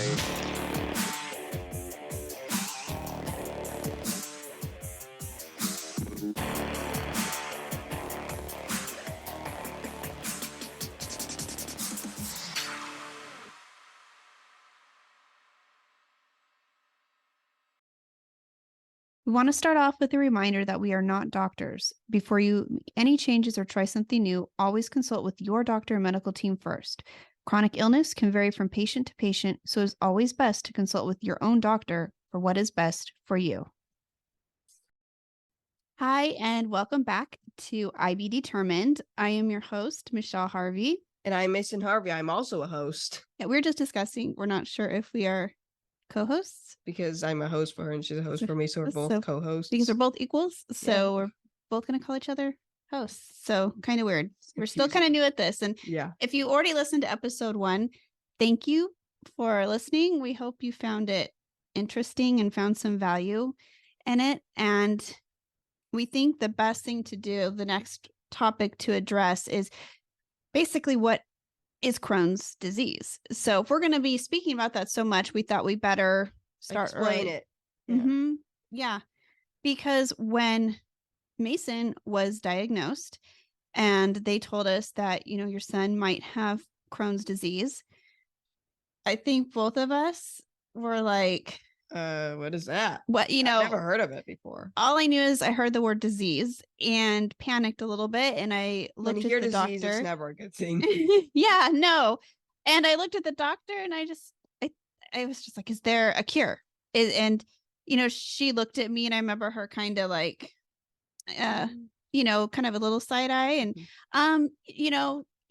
We want to start off with a reminder that we are not doctors. Before you make any changes or try something new, always consult with your doctor and medical team first. Chronic illness can vary from patient to patient, so it's always best to consult with your own doctor for what is best for you. Hi, and welcome back to IB Determined. I am your host, Michelle Harvey. And I'm Mason Harvey. I'm also a host. Yeah, we're just discussing. We're not sure if we are co-hosts. Because I'm a host for her and she's a host for me, so we're both co-hosts. Because we're both equals, so we're both going to call each other hosts. So kind of weird. We're still kind of new at this. And if you already listened to episode 1, thank you for listening. We hope you found it interesting and found some value in it. And we think the best thing to do, the next topic to address, is basically what is Crohn's disease. So if we're going to be speaking about that so much, we thought we better start explain it. Yeah. Because when Mason was diagnosed and they told us that, your son might have Crohn's disease, I think both of us were like, what is that? What, I've never heard of it before. All I knew is I heard the word disease and panicked a little bit, and I looked at the disease, doctor. It's never a good thing. Yeah, no. And I looked at the doctor and I was just like, is there a cure? And she looked at me and I remember her kind of like, kind of a little side eye, and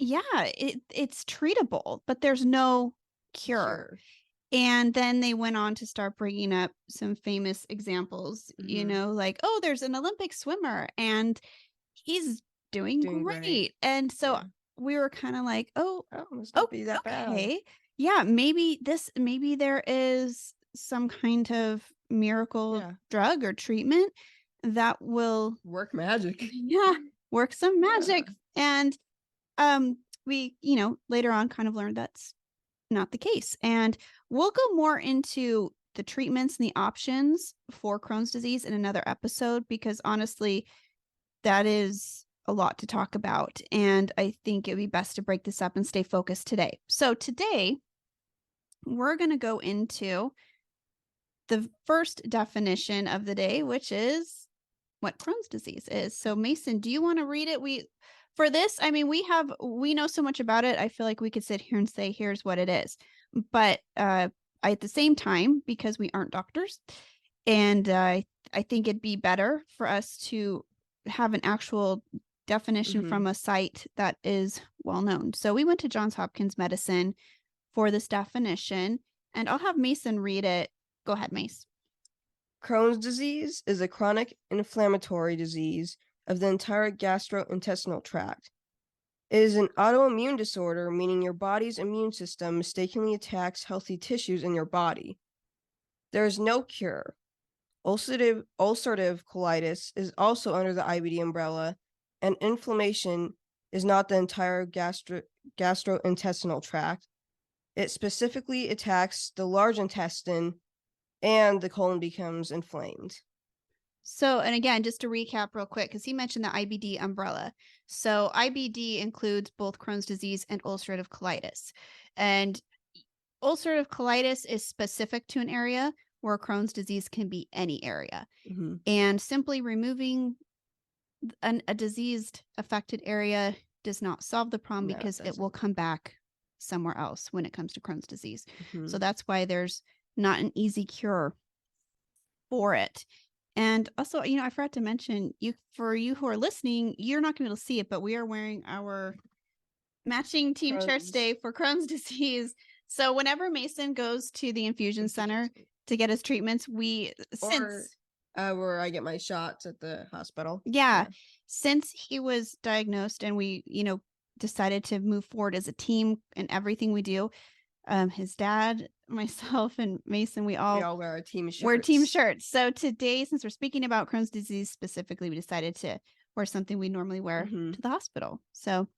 it's treatable, but there's no cure. And then they went on to start bringing up some famous examples, like, oh, there's an Olympic swimmer and he's doing great. And so we were kind of like, be that bad. Yeah, maybe there is some kind of miracle drug or treatment that will work magic. Work some magic. And we, later on kind of learned that's not the case. And we'll go more into the treatments and the options for Crohn's disease in another episode, because honestly, that is a lot to talk about. And I think it would be best to break this up and stay focused today. So today, we're going to go into the first definition of the day, which is what Crohn's disease is. So Mason, do you want to read it? We know so much about it. I feel like we could sit here and say, here's what it is. But at the same time, because we aren't doctors, and I think it'd be better for us to have an actual definition from a site that is well known. So we went to Johns Hopkins Medicine for this definition, and I'll have Mason read it. Go ahead, Mace. Crohn's disease is a chronic inflammatory disease of the entire gastrointestinal tract. It is an autoimmune disorder, meaning your body's immune system mistakenly attacks healthy tissues in your body. There is no cure. Ulcerative colitis is also under the IBD umbrella, and inflammation is not the entire gastrointestinal tract. It specifically attacks the large intestine, and the colon becomes inflamed. So, and again, just to recap real quick, because he mentioned the IBD umbrella. So IBD includes both Crohn's disease and ulcerative colitis. And ulcerative colitis is specific to an area, where Crohn's disease can be any area. And simply removing a diseased affected area does not solve the problem, because it will come back somewhere else when it comes to Crohn's disease. So that's why there's not an easy cure for it. And also, I forgot to mention, for you who are listening, you're not going to be able to see it, but we are wearing our matching team shirts today for Crohn's disease. So whenever Mason goes to the infusion center to get his treatments, where I get my shots at the hospital. Since he was diagnosed and we, decided to move forward as a team in everything we do, his dad, myself, and Mason, we all wear our team shirts. Wear team shirts. So today, since we're speaking about Crohn's disease specifically, we decided to wear something we normally wear to the hospital. So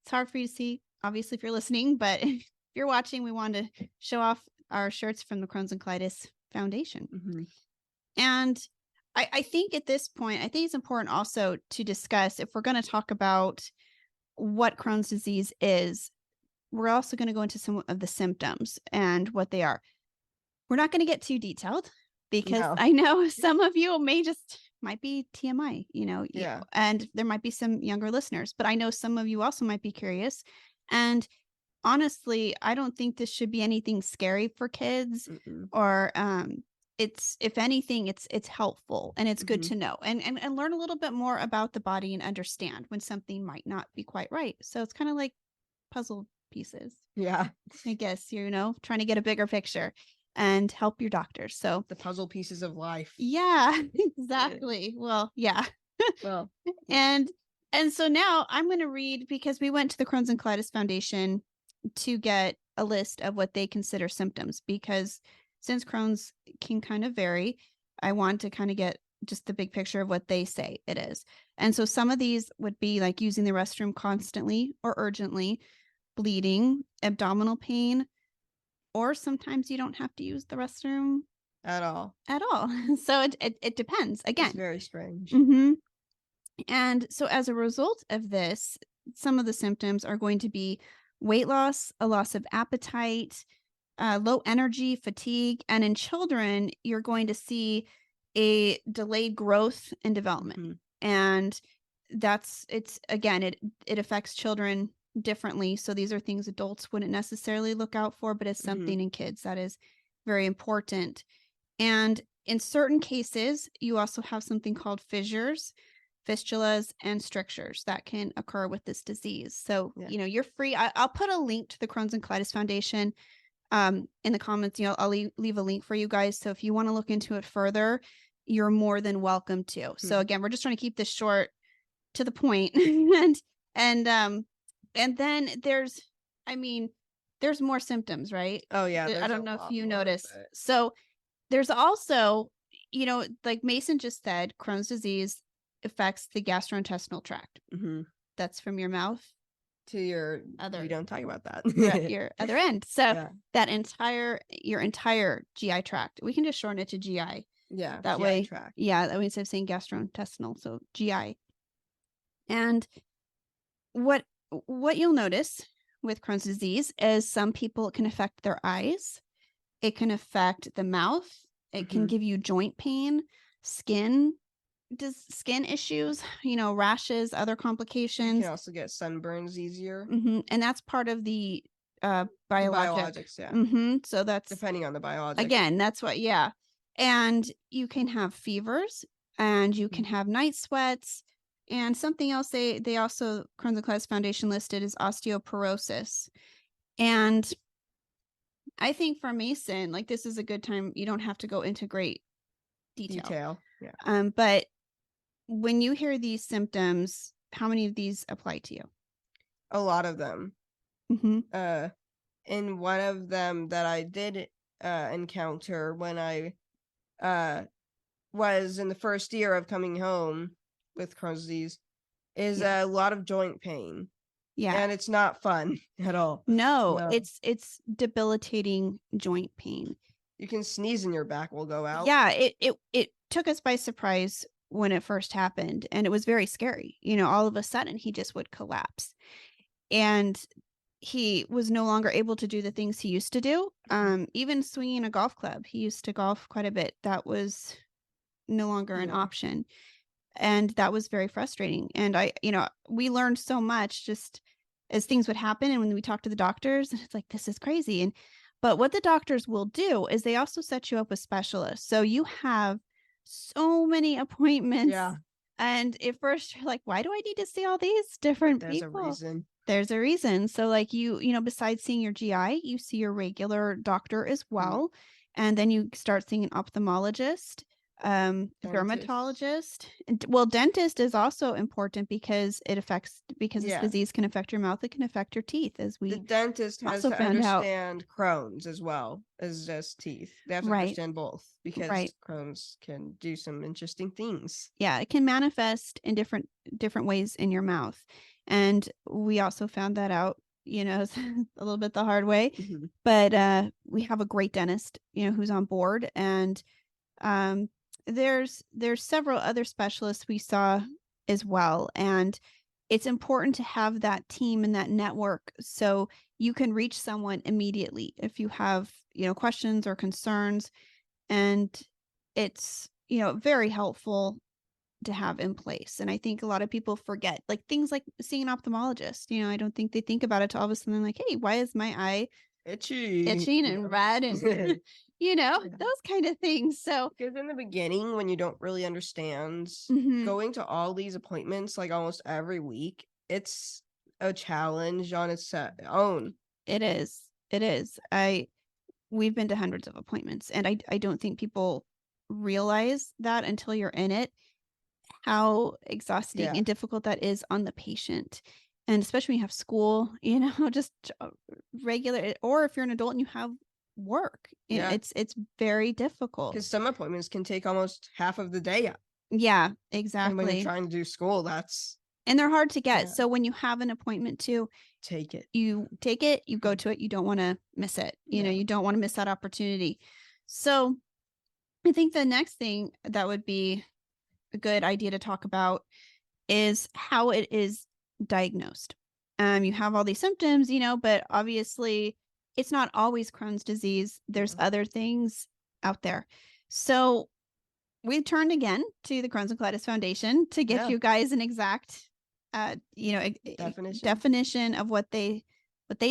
it's hard for you to see, obviously, if you're listening, but if you're watching, we wanted to show off our shirts from the Crohn's and Colitis Foundation. Mm-hmm. And I think at this point, I think it's important also to discuss, if we're going to talk about what Crohn's disease is, we're also going to go into some of the symptoms and what they are. We're not going to get too detailed because No. I know some of you might be TMI, Yeah. and there might be some younger listeners, but I know some of you also might be curious. And honestly, I don't think this should be anything scary for kids. Mm-mm. Or it's, if anything, it's helpful and it's good Mhm. to know and learn a little bit more about the body and understand when something might not be quite right. So it's kind of like puzzle pieces, Yeah. I guess, trying to get a bigger picture and help your doctors. So The puzzle pieces of life. yeah, exactly. Well, yeah. Well, And so now I'm going to read, because we went to the Crohn's and Colitis Foundation to get a list of what they consider symptoms, because since Crohn's can kind of vary, I want to kind of get just the big picture of what they say it is. And so some of these would be like using the restroom constantly or urgently, bleeding, abdominal pain, or sometimes you don't have to use the restroom at all. at all. So it depends It's again. very strange. Mm-hmm. And so as a result of this, some of the symptoms are going to be weight loss, a loss of appetite, low energy, fatigue, and in children, you're going to see a delayed growth and development. Mhm. And it affects children differently. So these are things adults wouldn't necessarily look out for, but it's something in kids that is very important. And in certain cases, you also have something called fissures, fistulas, and strictures that can occur with this disease. So, Yeah. you're free. I'll put a link to the Crohn's and Colitis Foundation in the comments. I'll leave a link for you guys. So if you want to look into it further, you're more than welcome to. So again, we're just trying to keep this short, to the point. and then there's more symptoms, right? Oh yeah. I There's don't a know if lot you more of noticed. it. So there's also, like Mason just said, Crohn's disease affects the gastrointestinal tract. Mhm. That's from your mouth To your other we don't talk about that. your other end. So Yeah. your entire GI tract. We can just shorten it to GI. Yeah. That GI way, tract. yeah, that way instead of saying gastrointestinal, so GI. And what you'll notice with Crohn's disease is some people, it can affect their eyes, it can affect the mouth, it can give you joint pain, skin issues, rashes, other You complications. can also get sunburns easier. And that's part of the biologics. Yeah. So that's Depending on the biologic. again, that's what, yeah. And you can have fevers, and you can have night sweats, and something else they also, Crohn's and Colitis Foundation listed, is osteoporosis. And I think for Mason, like, this is a good time. You don't have to go into great detail. Yeah. But when you hear these symptoms, how many of these apply to you? A lot of them. In one of them that I did encounter when I was in the first year of coming home with Crohn's disease is a lot of joint pain. Yeah. And it's not fun at all. No, it's debilitating joint pain. You can sneeze and your back will go out. Yeah, it took us by surprise when it first happened, and it was very scary. All of a sudden he just would collapse. And he was no longer able to do the things he used to do. Even swinging a golf club. He used to golf quite a bit. That was no longer an option. And that was very frustrating. And we learned so much just as things would happen. And when we talked to the doctors, it's like, this is crazy. But what the doctors will do is they also set you up with specialists. So you have so many appointments. Yeah. And at first you're like, why do I need to see all these different people? There's a reason. There's a reason. So like besides seeing your GI, you see your regular doctor as well. And then you start seeing an ophthalmologist, dermatologist. Dentist is also important because this disease can affect your mouth. It can affect your teeth, as The we dentist has also to found out. understand Crohn's as well as just teeth. They have to understand both because Crohn's can do some interesting things. Yeah, it can manifest in different ways in your mouth. And we also found that out, a little bit the hard way. Mhm. But we have a great dentist, who's on board, and um, there's several other specialists we saw as well, and it's important to have that team and that network so you can reach someone immediately if you have questions or concerns, and it's very helpful to have in place. And I think a lot of people forget, like, things like seeing an optometrist. I don't think they think about it till all of a sudden, like, hey, why is my eye Itchy. itching and red and Yeah. those kind of things. So Because in the beginning, when you don't really understand, mhm, going to all these appointments like almost every week, it's a challenge on its own. it is. It is. We've been to hundreds of appointments, and I don't think people realize that until you're in it, how exhausting Yeah. and difficult that is on the patient. And especially when you have school, just regular, or if you're an adult and you have work, Yeah. it's very difficult. Because some appointments can take almost half of the day up. Yeah, And when you're exactly. trying to do school, that's And they're hard to get. yeah. So when you have an appointment too, Take it. you take it, you go to it, you don't want to miss it. Yeah. You don't want to miss that opportunity. So I think the next thing that would be a good idea to talk about is how it is diagnosed. You have all these symptoms, but obviously it's not always Crohn's disease. There's other things out there. So we turned again to the Crohn's and Colitis Foundation to give Yeah. you guys an exact, definition of what they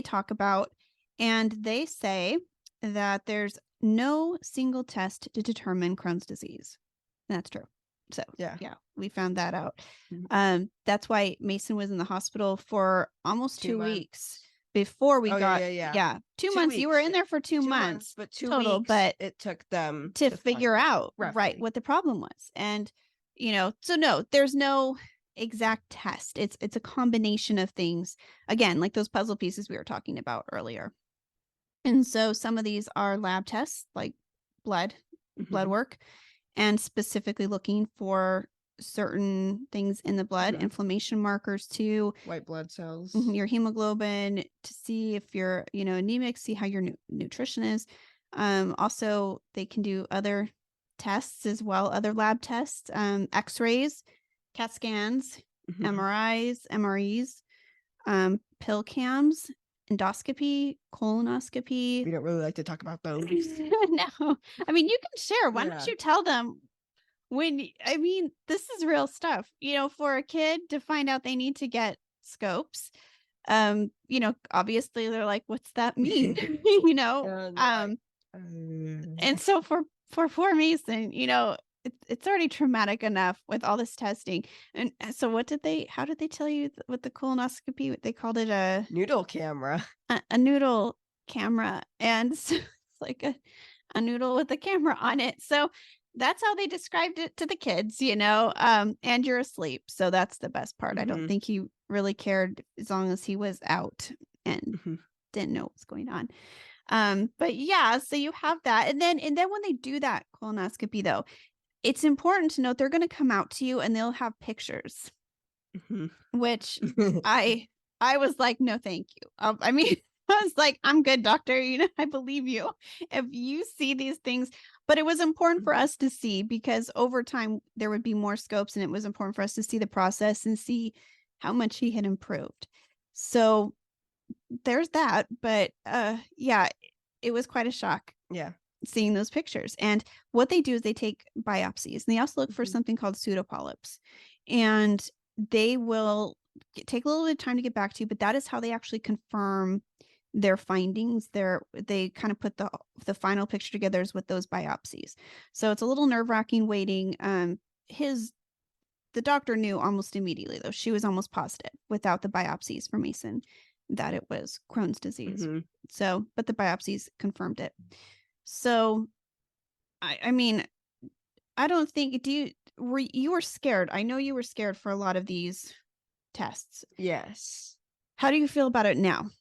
talk about. And they say that there's no single test to determine Crohn's disease. And that's true. So Yeah. we found that out. Mhm. That's why Mason was in the hospital for almost 2 2 months. weeks before we Oh, got yeah. 2 2 months. You were weeks. in there for 2 2 months but 2 total, weeks but it took them to find figure out right roughly. what the problem was. And so no, there's no exact test. It's a combination of things, again, like those puzzle pieces we were talking about earlier. And so some of these are lab tests, like blood Mhm. work, and specifically looking for certain things in the blood, Mhm. inflammation markers too, White blood cells. your hemoglobin, to see if you're, anemic, see how your nutrition is. Also, they can do other tests as well, other lab tests, x-rays, CAT scans, Mhm. MRIs, MREs, pill cams, endoscopy, colonoscopy. We don't really like to talk about those. No, I mean, you can share. Why don't Yeah. you tell them I mean, this is real stuff, for a kid to find out they need to get scopes. Obviously they're like, what's that mean? And And so for poor Mason, it's already traumatic enough with all this testing. And so how did they tell you with the colonoscopy? They called it noodle camera. a noodle camera. And so it's like a noodle with a camera on it. So that's how they described it to the kids, and you're asleep. So that's the best part. I don't Mhm. think he really cared as long as he was out and Mhm. didn't know what was going on. But yeah, so you have that. And then when they do that colonoscopy though, it's important to note they're going to come out to you and they'll have pictures, Mhm. which I was like, no, thank you. I mean, I was like, I'm good, doctor. I believe you. If you see these things, but it was important for us to see because over time there would be more scopes, and it was important for us to see the process and see how much he had improved. So there's that. But yeah, it was quite a shock Yeah. seeing those pictures. And what they do is they take biopsies, and they also look for Mhm. something called pseudopolyps, and they will take a little bit of time to get back to you, but that is how they actually confirm their findings. They kind of put the final picture together with those biopsies. So it's a little nerve-wracking waiting. The doctor knew almost immediately, though. She was almost positive without the biopsies for Mason that it was Crohn's disease. Mhm. So, but the biopsies confirmed it. So, I mean, I don't think you were scared. I know you were scared for a lot of these tests. Yes. How do you feel about it now?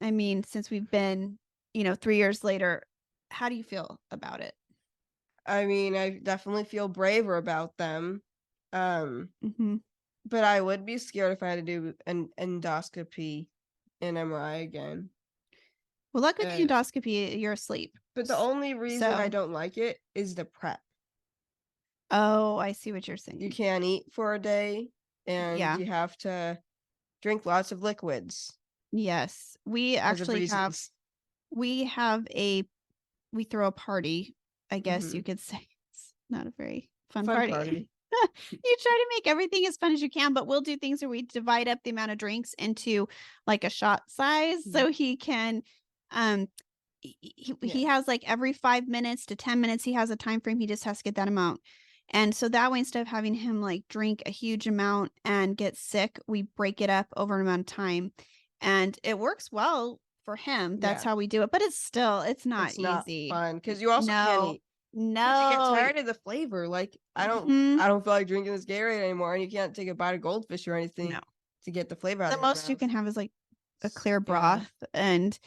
I mean, since we've been, 3 years later, how do you feel about it? I mean, I definitely feel braver about them. Mhm. But I would be scared if I had to do an endoscopy an MRI again. Well, luck with the And endoscopy, you're asleep. but the only reason I So, don't like it is the prep. oh, I see what you're You saying. can't eat for a day, and Yeah. you have to drink lots of liquids Yes. We because of actually have reasons. we have a we throw a party, I guess you Mhm. could say. It's not a very fun Fun party. party. You try to make everything as fun as you can, but we'll do things where we divide up the amount of drinks into like a shot size Mhm. so he can um he Yeah. has like every 5 minutes to 10 minutes he has a time frame, he just has to get that amount. And so that way, instead of having him like drink a huge amount and get sick, we break it up over an amount of time, and it works well for him. That's Yeah. how we do it, but it's not It's not easy. fun because you also can't No, eat because you get no. tired of the flavor. Like Mhm. I don't feel like drinking this Gatorade anymore, and you can't take a bite of goldfish or anything No. to get the flavor out The of your most you mouth. can have is like a clear Yeah, broth and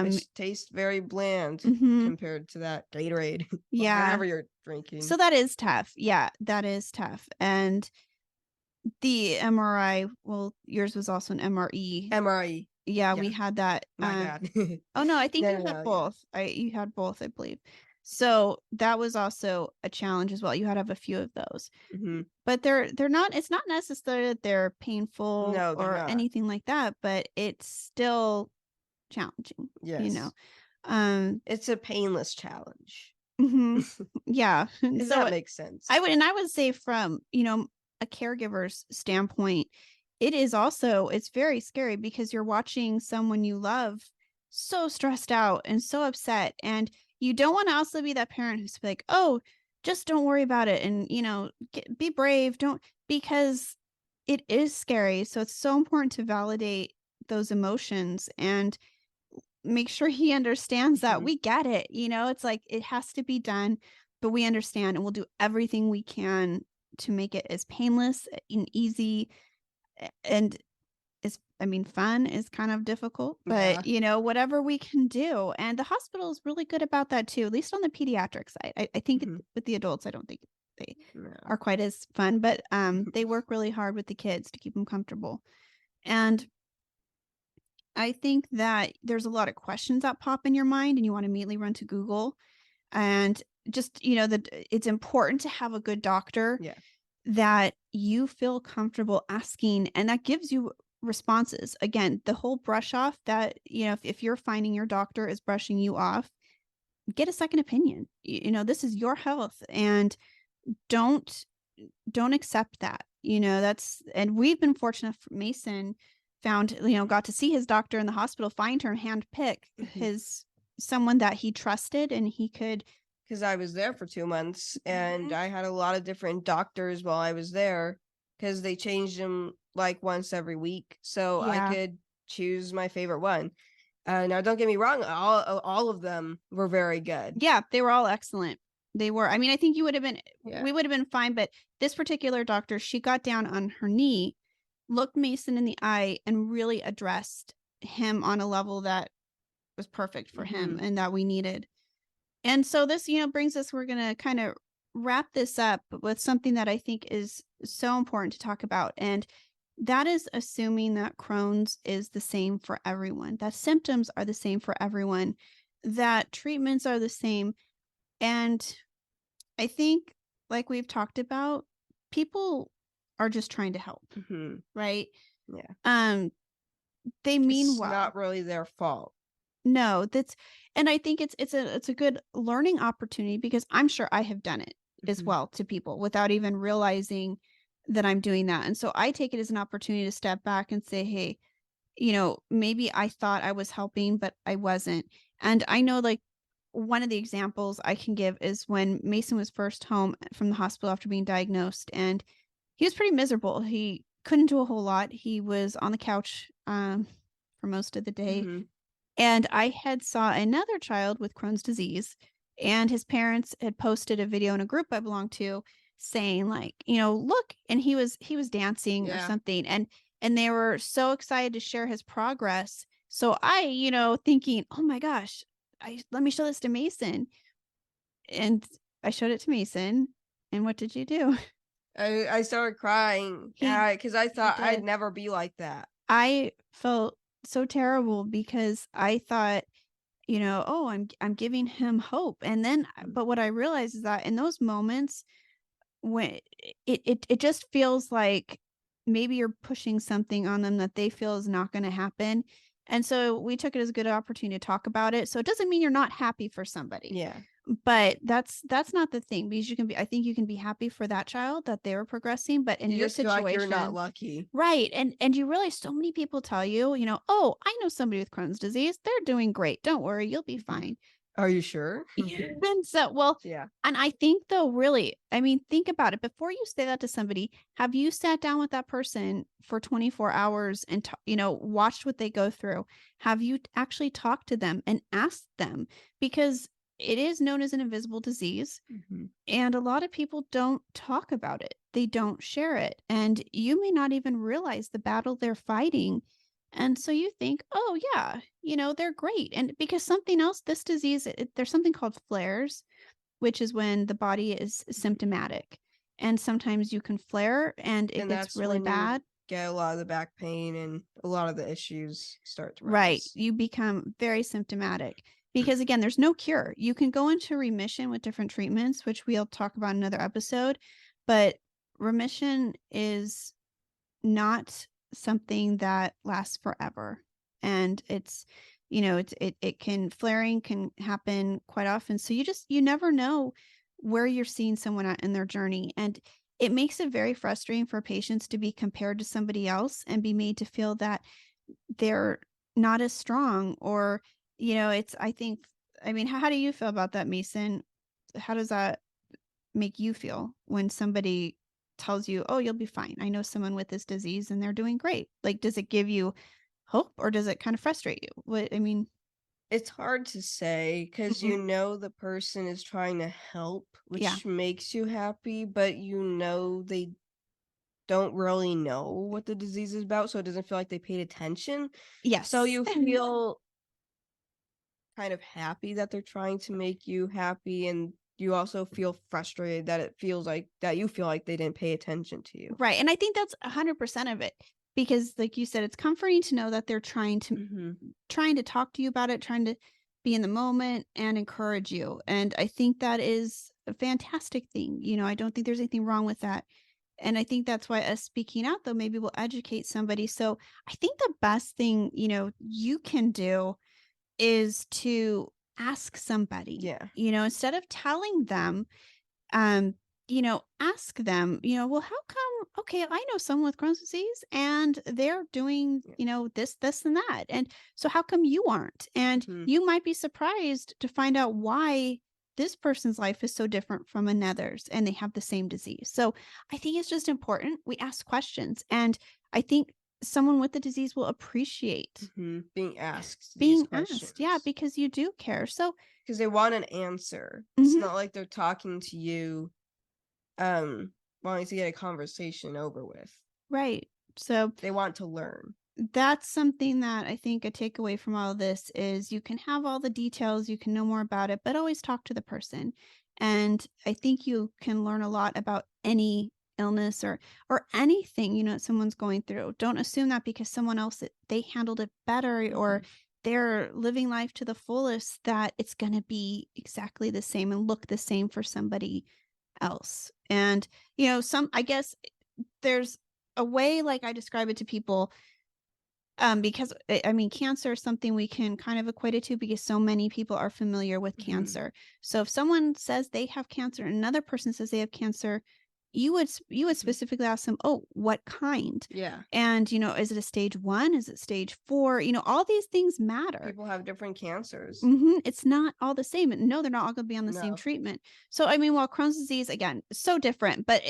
which tastes very bland mhm, compared to that Gatorade or yeah. whatever you're So drinking. that is tough. Yeah, that is tough. And the MRI, well, yours was also an MRE. MRE. Yeah, Yeah, we had that. my bad. Oh no, I think No, you no, had no. Yeah. both. You had both, I believe. So that was also a challenge as well. You had to have a few of those. Hmm. But they're not, it's not necessarily that they're painful No, they're or not. anything like that, but it's still challenging, you know. Yes, Um it's a painless challenge. mhm, yeah. If So that makes sense. I would say from, a caregiver's standpoint, it is also it's very scary because you're watching someone you love so stressed out and so upset, and you don't want to also be that parent who's like, "Oh, just don't worry about it and, be brave, don't," because it is scary. So it's so important to validate those emotions and make sure he understands that Mhm. we get it, it's like it has to be done, but we understand and we'll do everything we can to make it as painless and easy and fun is kind of difficult, but Yeah. whatever we can do. And the hospital is really good about that too, at least on the pediatric side. I think Mhm. with the adults, I don't think they No. are quite as fun, but they work really hard with the kids to keep them comfortable. And I think that there's a lot of questions that pop in your mind and you want to immediately run to Google and just, that it's important to have a good doctor Yeah. that you feel comfortable asking and that gives you responses. Again, the whole brush off that, if you're finding your doctor is brushing you off, get a second opinion. This is your health and don't don't accept that. That's and we've been fortunate for Mason found, got to see his doctor in the hospital, find her, hand pick Mhm. his someone that he trusted and he could. Because I was there for 2 months and Mhm. I had a lot of different doctors while I was there because they changed them like once every week. So I Yeah. could choose my favorite one. Now, don't get me wrong, all of them were very good. Yeah, they were all excellent. They were. I mean, I think you would have been Yeah. we would have been fine, but this particular doctor, she got down on her knee, looked Mason in the eye, and really addressed him on a level that was perfect for him Hmm. and that we needed. And so this, brings us, we're going to kind of wrap this up with something that I think is so important to talk about. And that is assuming that Crohn's is the same for everyone, that symptoms are the same for everyone, that treatments are the same. And I think, like we've talked about, people are just trying to help, Hmm. right? Yeah. Um, they mean It's well. not really their fault. No, and I think it's a good learning opportunity because I'm sure I have done it as Hmm. well to people without even realizing that I'm doing that. And so I take it as an opportunity to step back and say, "Hey, maybe I thought I was helping, but I wasn't." And I know like one of the examples I can give is when Mason was first home from the hospital after being diagnosed, and he was pretty miserable. He couldn't do a whole lot. He was on the couch for most of the day, Hmm. and I had saw another child with Crohn's disease, and his parents had posted a video in a group I belonged to saying like, "Look," and he was dancing or Yeah. something, and they were so excited to share his progress. So I, thinking, "Oh my gosh, I let me show this to Mason." And I showed it to Mason, and what did you do? I started crying He because I he thought I'd did. never be like that. I felt so terrible because I thought, oh, I'm giving him hope. And then Mm. but what I realized is that in those moments when it just feels like maybe you're pushing something on them that they feel is not going to happen. And so we took it as a good opportunity to talk about it. So it doesn't mean you're not happy for somebody. Yeah. But that's not the thing, because I think you can be happy for that child that they were progressing, but in You your just feel like you're not situation, lucky. right, and you realize so many people tell you, "Oh, I know somebody with Crohn's disease. They're doing great. Don't worry, you'll be Mhm. fine." Are you sure? Yeah. And so, well, Yeah. and I think though, really, I mean, think about it. Before you say that to somebody, have you sat down with that person for 24 hours and, watched what they go through? Have you actually talked to them and asked them? Because it is known as an invisible disease. Mhm. And a lot of people don't talk about it. They don't share it. And you may not even realize the battle they're fighting. And so you think, oh, yeah, they're great. And because something else, this disease, there's something called flares, which is when the body is symptomatic. And sometimes you can flare and it And gets that's really when you bad. get a lot of the back pain and a lot of the issues start to Right. rise. You become very symptomatic because, again, there's no cure. You can go into remission with different treatments, which we'll talk about in another episode. But remission is not something that lasts forever. And it can, flaring can happen quite often. So you never know where you're seeing someone at in their journey. And it makes it very frustrating for patients to be compared to somebody else and be made to feel that they're not as strong, or I think, I mean, how do you feel about that, Mason? How does that make you feel when somebody tells you, oh, you'll be fine? I know someone with this disease and they're doing great. Like, does it give you hope, or does it kind of frustrate you? What I mean. It's hard to say because Mhm. the person is trying to help, Yeah. which makes you happy, but they don't really know what the disease is about, so it doesn't feel like they paid attention. So Yes. you feel kind of happy that they're trying to make you happy, and you also feel frustrated that it feels like that you feel like they didn't pay attention to you. Right. And I think that's 100% of it, because like you said, it's comforting to know that they're Mhm. trying to talk to you about it, trying to be in the moment and encourage you. And I think that is a fantastic thing. I don't think there's anything wrong with that. And I think that's why us speaking out, though, maybe will educate somebody. So I think the best thing, you can do is to ask somebody, Yeah. instead of telling them, um, ask them, well, how come, okay, I know someone with Crohn's disease and they're doing, Yeah. this, and that. And so how come you aren't? And Mhm. you might be surprised to find out why this person's life is so different from another's and they have the same disease. So I think it's just important we ask questions. And I think someone with the disease will appreciate Mhm. Being asked these being asked. Yeah, questions because you do care. So, because they want an answer. It's mhm, not like they're talking to you, um, wanting to get a conversation over with. right. So They want to learn. that's something that I think a takeaway from all of this is you can have all the details, you can know more about it, but always talk to the person. And I think you can learn a lot about any illness or anything, someone's going through. Don't assume that because someone else they handled it better, or Mhm. they're living life to the fullest, that it's going to be exactly the same and look the same for somebody else. And some, I guess, there's a way, like I describe it to people, because I mean, cancer is something we can kind of equate it to because so many people are familiar with Mhm. cancer. So if someone says they have cancer and another person says they have cancer, you would Mhm. specifically ask them, "Oh, what kind?" Yeah. And is it a stage 1? Is it stage 4? All these things matter. People have different cancers. It's not all the same. And no, they're not all going to be on the same No. treatment. So, I mean, while Crohn's disease, again, is so different, but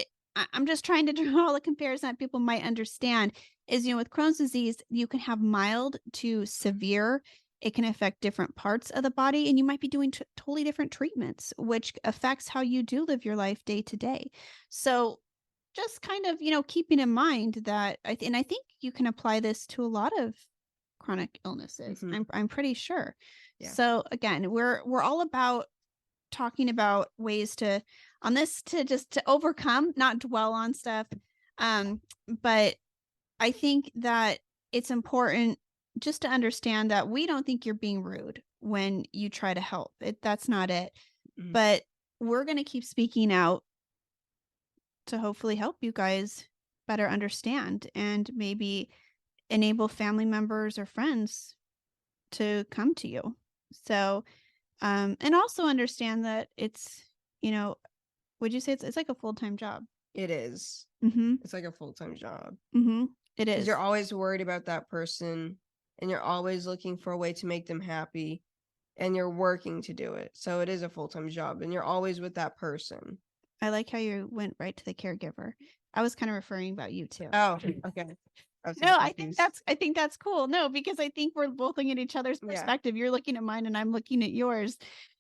I'm just trying to draw a comparison that people might understand is, with Crohn's disease, you can have mild to severe. It can affect different parts of the body, and you might be doing totally different treatments, which affects how you do live your life day to day. So, just kind of, keeping in mind that, and I think you can apply this to a lot of chronic illnesses. Mhm. I'm pretty sure. Yeah. So again, we're all about talking about ways to on this to just to overcome, not dwell on stuff. But I think that it's important just to understand that we don't think you're being rude when you try to help. That's not it. Mhm. But we're going to keep speaking out to hopefully help you guys better understand and maybe enable family members or friends to come to you. So, and also understand that it's, you know, would you say it's like a full-time job? It is. Mhm. It's like a full-time job Mhm. It because you're is. always worried about that person and you're always looking for a way to make them happy and you're working to do it. So it is a full-time job and you're always with that person. I like how you went right to the caregiver. I was kind of referring about you too. Oh, okay. I was so No, confused. I think that's cool. No, because I think we're both looking at each other's Yeah. perspective. You're looking at mine and I'm looking at yours.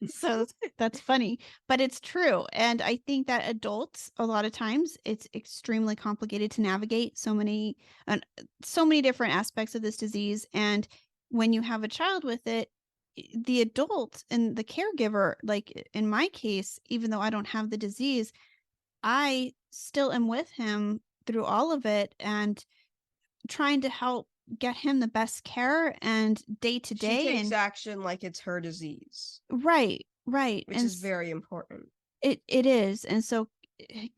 So that's funny, but it's true. And I think that adults, a lot of times, it's extremely complicated to navigate so many different aspects of this disease. And when you have a child with it, the adult and the caregiver, like in my case, even though I don't have the disease, I still am with him through all of it and trying to help get him the best care and day to She day takes and action like it's her disease, right, right. which And is very important. it is. And so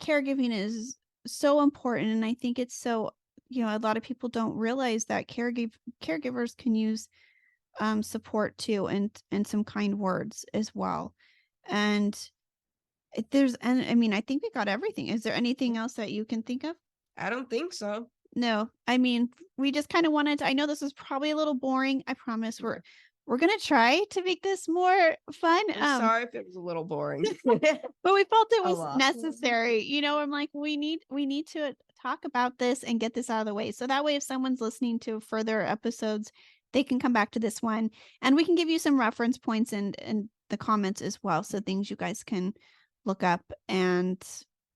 caregiving is so important. And I think it's so, a lot of people don't realize that caregivers can use support too and some kind words as well. And and I mean, I think we got everything. Is there anything else that you can think of? I don't think so. No, I mean, we just kind of wanted to, I know this is probably a little boring. I promise Yeah. we're going to try to make this more fun. I'm sorry if it was a little boring. But we felt it A was lot. necessary. I'm like, we need to talk about this and get this out of the way. So that way if someone's listening to further episodes, they can come back to this one and we can give you some reference points and the comments as well. So things you guys can look up and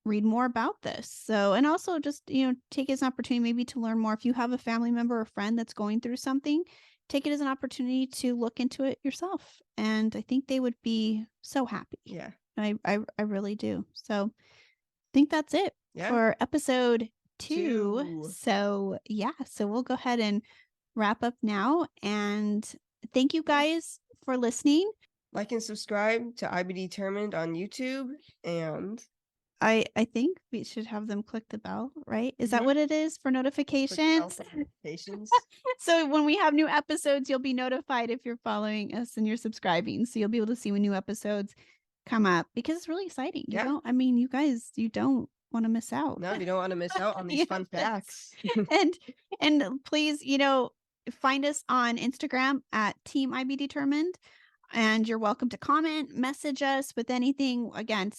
read more about this. So, and also just, take it as an opportunity maybe to learn more. If you have a family member or friend that's going through something, take it as an opportunity to look into it yourself. And I think they would be so happy. Yeah. I really do. So I think that's it Yeah. for episode 2. 2. So yeah, so we'll go ahead and wrap up now. And thank you guys for listening. Like and subscribe to IB Determined on YouTube and I think we should have them click the bell, right? Is that Mhm. what it is for click the bell notifications? for notifications. So when we have new episodes, you'll be notified if you're following us and you're subscribing. So you'll be able to see when new episodes come up because it's really exciting. Yeah. You guys, you don't want to miss out. No, you don't want to miss out on these fun facts. and please, find us on Instagram at Team IB Determined. And you're welcome to comment, message us with anything, again,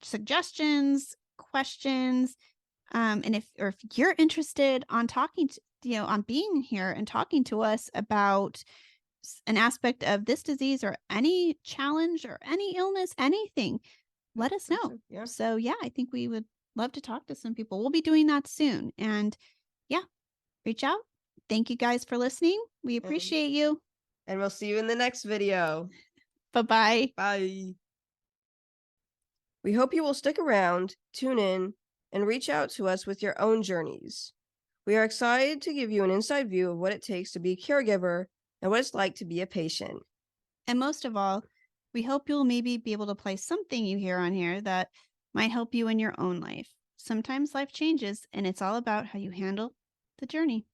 suggestions, questions. And if you're interested on talking to, on being here and talking to us about an aspect of this disease or any challenge or any illness, anything, let us know. Yeah. So yeah, I think we would love to talk to some people. We'll be doing that soon. And yeah, reach out. Thank you guys for listening. We appreciate you. And we'll see you in the next video. Bye-bye. Bye. We hope you will stick around, tune in, and reach out to us with your own journeys. We are excited to give you an inside view of what it takes to be a caregiver and what it's like to be a patient. And most of all, we hope you'll maybe be able to play something you hear on here that might help you in your own life. Sometimes life changes, and it's all about how you handle the journey.